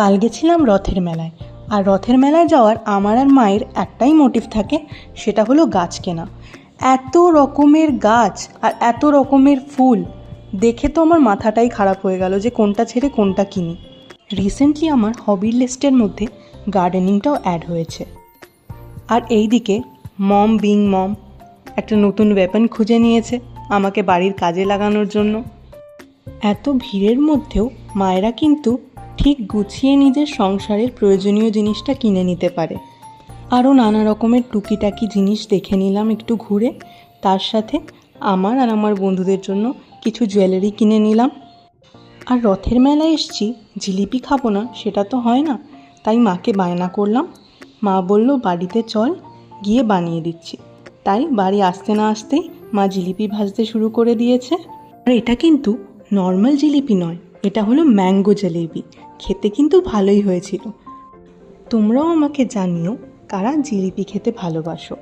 কাল গেছিলাম রথের মেলায়। আর রথের মেলায় যাওয়ার আমার আর মায়ের একটাই মোটিভ থাকে, সেটা হলো গাছ কেনা। এত রকমের গাছ আর এত রকমের ফুল দেখে তো আমার মাথাটাই খারাপ হয়ে গেল যে কোনটা ছেড়ে কোনটা কিনি। রিসেন্টলি আমার হবির লিস্টের মধ্যে গার্ডেনিংটাও অ্যাড হয়েছে। আর এইদিকে মম একটা নতুন ওয়েপন খুঁজে নিয়েছে আমাকে বাড়ির কাজে লাগানোর জন্য। এত ভিড়ের মধ্যেও মায়েরা কিন্তু ঠিক গুছিয়ে নিজের সংসারের প্রয়োজনীয় জিনিসটা কিনে নিতে পারে। আরও নানা রকমের টুকিটাকি জিনিস দেখে নিলাম একটু ঘুরে। তার সাথে আমার আর আমার বন্ধুদের জন্য কিছু জুয়েলারি কিনে নিলাম। আর রথের মেলায় এসছি, জিলিপি খাবো না সেটা তো হয় না, তাই মাকে বায়না করলাম। মা বলল বাড়িতে চল, গিয়ে বানিয়ে দিচ্ছি। তাই বাড়ি আসতে না আসতেই মা জিলিপি ভাজতে শুরু করে দিয়েছে। আর এটা কিন্তু নর্মাল জিলিপি নয়, এটা হলো ম্যাঙ্গো জিলিপি। খেতে কিন্তু ভালোই হয়েছিল। তোমরাও আমাকে জানিও কারা জিলিপি খেতে ভালোবাসো।